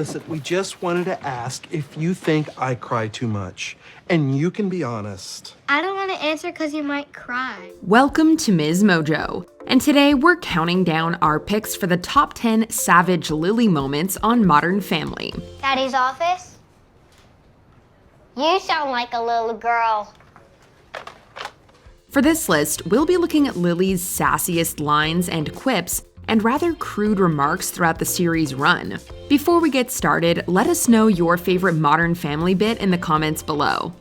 Listen, we just wanted to ask if you think I cry too much. And you can be honest. I don't want to answer because you might cry. Welcome to Ms. Mojo. And today we're counting down our picks for the top 10 savage Lily moments on Modern Family. Daddy's office? You sound like a little girl. For this list, we'll be looking at Lily's sassiest lines and quips and rather crude remarks throughout the series' run. Before we get started, let us know your favorite Modern Family bit in the comments below.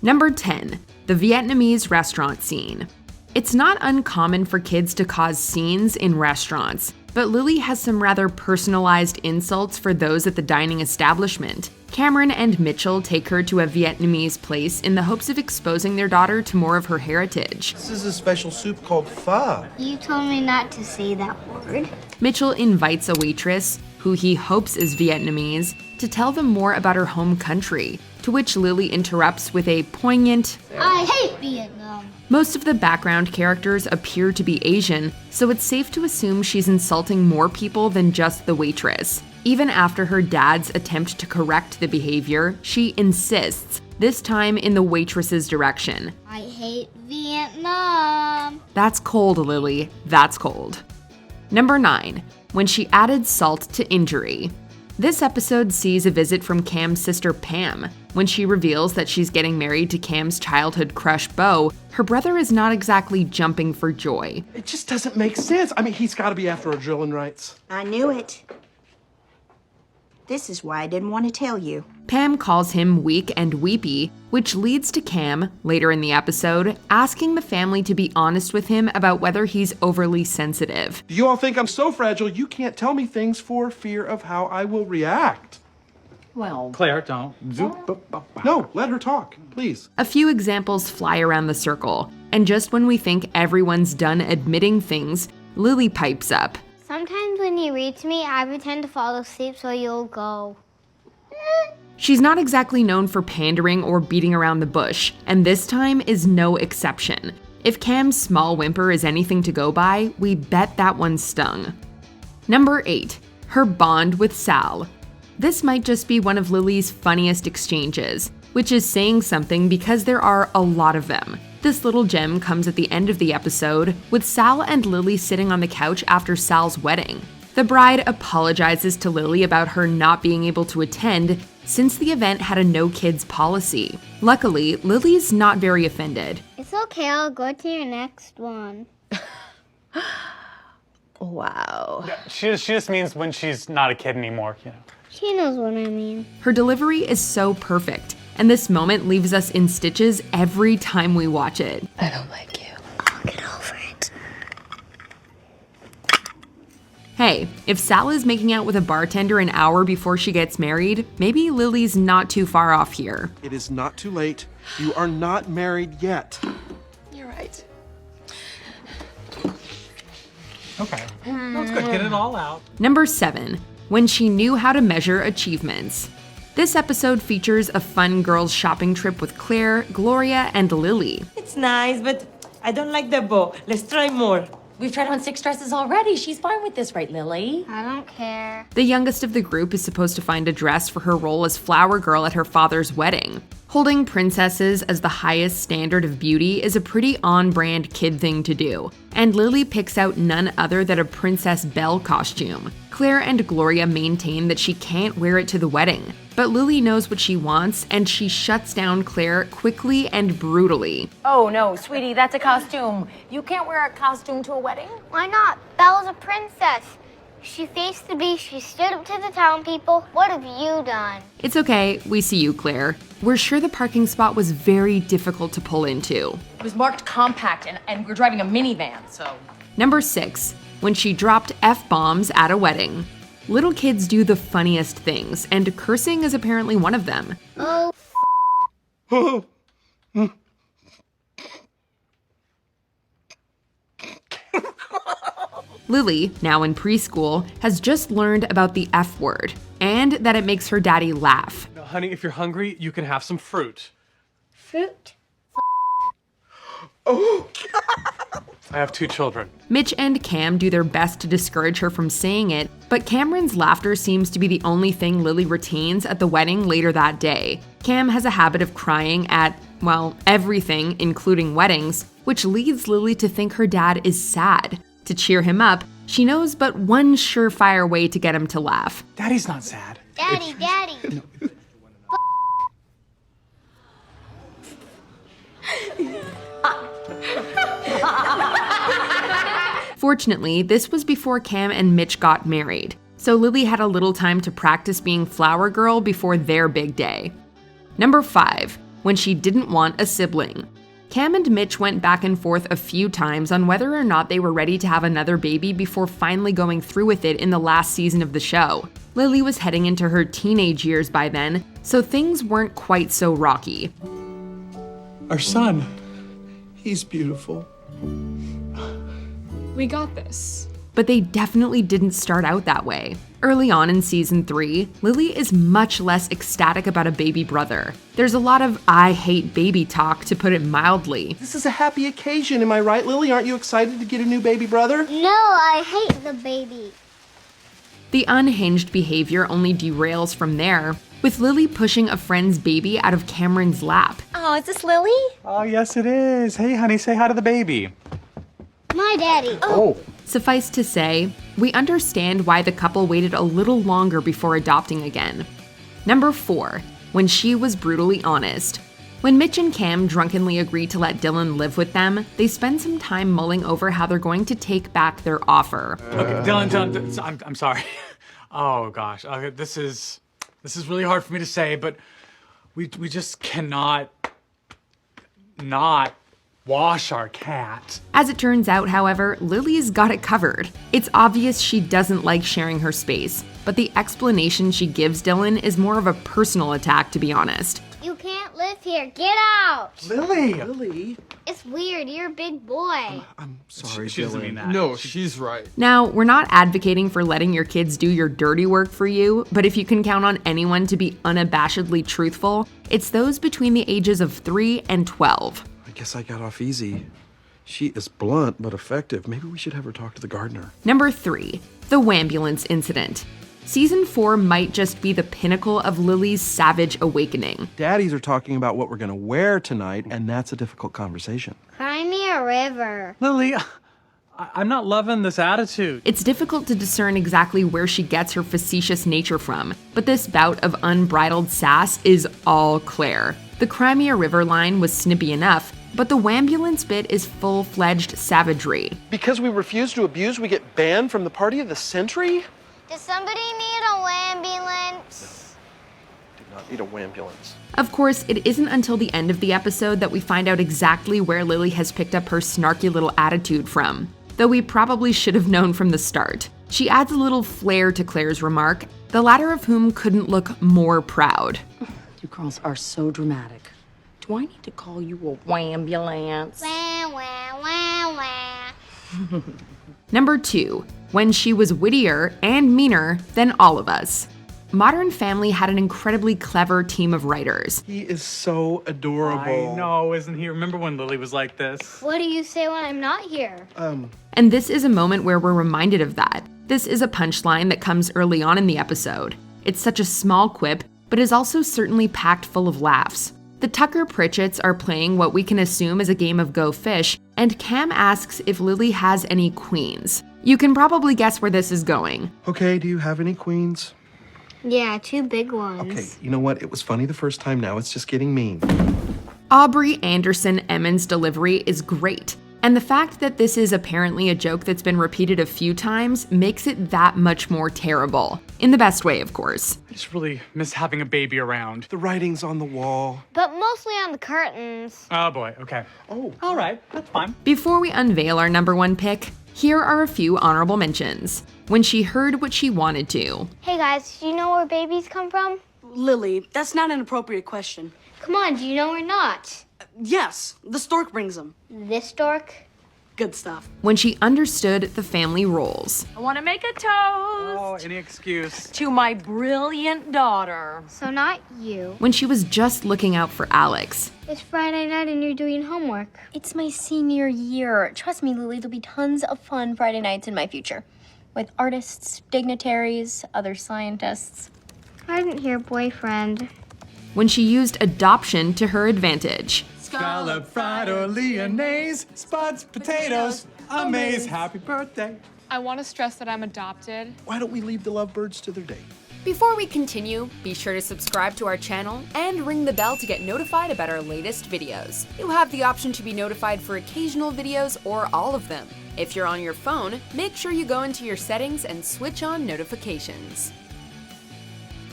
Number 10. The Vietnamese restaurant scene. It's not uncommon for kids to cause scenes in restaurants, but Lily has some rather personalized insults for those at the dining establishment. Cameron and Mitchell take her to a Vietnamese place in the hopes of exposing their daughter to more of her heritage. This is a special soup called pho. You told me not to say that word. Mitchell invites a waitress, who he hopes is Vietnamese, to tell them more about her home country, to which Lily interrupts with a poignant, I hate Vietnam. Most of the background characters appear to be Asian, so it's safe to assume she's insulting more people than just the waitress. Even after her dad's attempt to correct the behavior, she insists, this time in the waitress's direction. I hate Vietnam. That's cold, Lily. That's cold. Number 9. When she added salt to injury. This episode sees a visit from Cam's sister Pam. When she reveals that she's getting married to Cam's childhood crush Beau, her brother is not exactly jumping for joy. It just doesn't make sense. I mean, he's got to be after adrenaline rights. I knew it. This is why I didn't want to tell you. Pam calls him weak and weepy, which leads to Cam, later in the episode, asking the family to be honest with him about whether he's overly sensitive. Do you all think I'm so fragile you can't tell me things for fear of how I will react? Well, Claire, don't. No, let her talk, please. A few examples fly around the circle, and just when we think everyone's done admitting things, Lily pipes up. Sometimes when you read to me, I pretend to fall asleep so you'll go. She's not exactly known for pandering or beating around the bush, and this time is no exception. If Cam's small whimper is anything to go by, we bet that one stung. Number 8. Her bond with Sal. This might just be one of Lily's funniest exchanges, which is saying something because there are a lot of them. This little gem comes at the end of the episode, with Sal and Lily sitting on the couch after Sal's wedding. The bride apologizes to Lily about her not being able to attend since the event had a no-kids policy. Luckily, Lily's not very offended. It's okay, I'll go to your next one. Wow. She just means when she's not a kid anymore, you know. She knows what I mean. Her delivery is so perfect, and this moment leaves us in stitches every time we watch it. I don't like you. I'll get over it. Hey, if Sal is making out with a bartender an hour before she gets married, maybe Lily's not too far off here. It is not too late. You are not married yet. You're right. Okay. That's good. Get it all out. Number 7. When she knew how to measure achievements. This episode features a fun girls' shopping trip with Claire, Gloria, and Lily. It's nice, but I don't like the bow. Let's try more. We've tried on 6 dresses already. She's fine with this, right, Lily? I don't care. The youngest of the group is supposed to find a dress for her role as flower girl at her father's wedding. Holding princesses as the highest standard of beauty is a pretty on-brand kid thing to do, and Lily picks out none other than a Princess Belle costume. Claire and Gloria maintain that she can't wear it to the wedding, but Lily knows what she wants, and she shuts down Claire quickly and brutally. Oh, no, sweetie, that's a costume. You can't wear a costume to a wedding? Why not? Belle's a princess. She faced the beast. She stood up to the town people. What have you done? It's okay, we see you, Claire. We're sure the parking spot was very difficult to pull into. It was marked compact, and we're driving a minivan, so... Number 6. When she dropped F-bombs at a wedding. Little kids do the funniest things, and cursing is apparently one of them. Oh, Lily, now in preschool, has just learned about the F word, and that it makes her daddy laugh. Honey, if you're hungry, you can have some fruit. fruit. Oh, I have 2 children. Mitch and Cam do their best to discourage her from saying it, but Cameron's laughter seems to be the only thing Lily retains at the wedding later that day. Cam has a habit of crying at, well, everything, including weddings, which leads Lily to think her dad is sad. To cheer him up, she knows but one surefire way to get him to laugh. Daddy's not sad. Daddy. Fortunately, this was before Cam and Mitch got married, so Lily had a little time to practice being flower girl before their big day. Number 5, when she didn't want a sibling. Cam and Mitch went back and forth a few times on whether or not they were ready to have another baby before finally going through with it in the last season of the show. Lily was heading into her teenage years by then, so things weren't quite so rocky. our son. He's beautiful. We got this. But they definitely didn't start out that way. Early on in season 3, Lily is much less ecstatic about a baby brother. There's a lot of I hate baby talk, to put it mildly. This is a happy occasion, am I right, Lily? Aren't you excited to get a new baby brother? No, I hate the baby. The unhinged behavior only derails from there, with Lily pushing a friend's baby out of Cameron's lap. Oh, is this Lily? Oh, yes, it is. Hey, honey, say hi to the baby. My daddy. Oh. Suffice to say, we understand why the couple waited a little longer before adopting again. Number 4, when she was brutally honest. When Mitch and Cam drunkenly agree to let Dylan live with them, they spend some time mulling over how they're going to take back their offer. Okay, Dylan, I'm sorry. Oh gosh, okay, this is really hard for me to say, but we just cannot not wash our cat. As it turns out, however, Lily's got it covered. It's obvious she doesn't like sharing her space, but the explanation she gives Dylan is more of a personal attack, to be honest. You can't live here. Get out. Lily! Lily? It's weird. You're a big boy. I'm sorry, She doesn't Dylan. mean that. No, she's right. Now, we're not advocating for letting your kids do your dirty work for you, but if you can count on anyone to be unabashedly truthful, it's those between the ages of 3 and 12. I guess I got off easy. She is blunt but effective. Maybe we should have her talk to the gardener. Number 3, the Wambulance incident. Season 4 might just be the pinnacle of Lily's savage awakening. Daddies are talking about what we're going to wear tonight, and that's a difficult conversation. Cry me a river. Lily, I'm not loving this attitude. It's difficult to discern exactly where she gets her facetious nature from, but this bout of unbridled sass is all Claire. The Crimea River line was snippy enough, but the Wambulance bit is full-fledged savagery. Because we refuse to abuse, we get banned from the party of the century? Does somebody need a ambulance? Do not need a wambulance. Of course, it isn't until the end of the episode that we find out exactly where Lily has picked up her snarky little attitude from, though we probably should have known from the start. She adds a little flair to Claire's remark, the latter of whom couldn't look more proud. You girls are so dramatic. Do I need to call you a wambulance? Wah, wah, wah, wah. Number 2, when she was wittier and meaner than all of us. Modern Family had an incredibly clever team of writers. He is so adorable. I know, isn't he? Remember when Lily was like this? What do you say when I'm not here? And this is a moment where we're reminded of that. This is a punchline that comes early on in the episode. It's such a small quip, but is also certainly packed full of laughs. The Tucker Pritchetts are playing what we can assume is a game of Go Fish, and Cam asks if Lily has any queens. You can probably guess where this is going. Okay, do you have any queens? Yeah, 2 big ones. Okay, you know what? It was funny the first time, now it's just getting mean. Aubrey Anderson Emmons' delivery is great, and the fact that this is apparently a joke that's been repeated a few times makes it that much more terrible. In the best way, of course. I just really miss having a baby around. The writing's on the wall. But mostly on the curtains. Oh boy, okay. Oh. All right, that's fine. Before we unveil our number 1 pick, here are a few honorable mentions. When she heard what she wanted to. Hey guys, do you know where babies come from? Lily, that's not an appropriate question. Come on, do you know or not? Yes, the stork brings them. This stork? Good stuff. when she understood the family roles. I want to make a toast Oh, any excuse. to my brilliant daughter. So not you. When she was just looking out for Alex. It's Friday night and you're doing homework. It's my senior year. Trust me, Lily, there'll be tons of fun Friday nights in my future. With artists, dignitaries, other scientists. I didn't hear boyfriend. When she used adoption to her advantage. Scallop fried or Lyonnaise, spuds, potatoes, amaze, happy birthday. I want to stress that I'm adopted. Why don't we leave the lovebirds to their day? Before we continue, be sure to subscribe to our channel and ring the bell to get notified about our latest videos. You have the option to be notified for occasional videos or all of them. If you're on your phone, make sure you go into your settings and switch on notifications.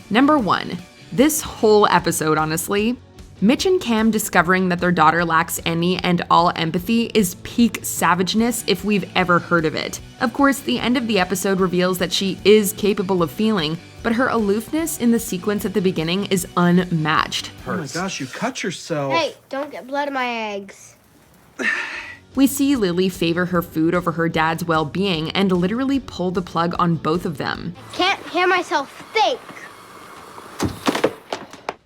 Number 1. This whole episode, honestly. Mitch and Cam discovering that their daughter lacks any and all empathy is peak savageness if we've ever heard of it. Of course, the end of the episode reveals that she is capable of feeling, but her aloofness in the sequence at the beginning is unmatched. Oh my gosh, you cut yourself. Hey, don't get blood in my eggs. We see Lily favor her food over her dad's well-being and literally pull the plug on both of them. Can't hear myself think.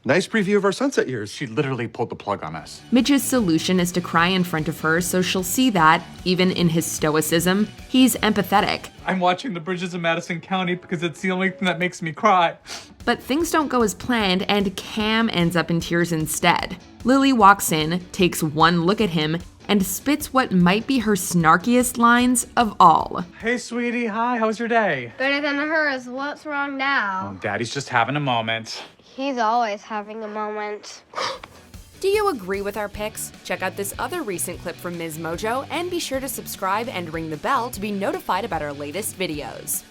Nice preview of our sunset years. She literally pulled the plug on us. Mitch's solution is to cry in front of her so she'll see that, even in his stoicism, he's empathetic. I'm watching The Bridges of Madison County because it's the only thing that makes me cry. But things don't go as planned and Cam ends up in tears instead. Lily walks in, takes one look at him, and spits what might be her snarkiest lines of all. Hey, sweetie. Hi, how was your day? Better than hers. What's wrong now? Oh, Daddy's just having a moment. He's always having a moment. Do you agree with our picks? Check out this other recent clip from Ms. Mojo and be sure to subscribe and ring the bell to be notified about our latest videos.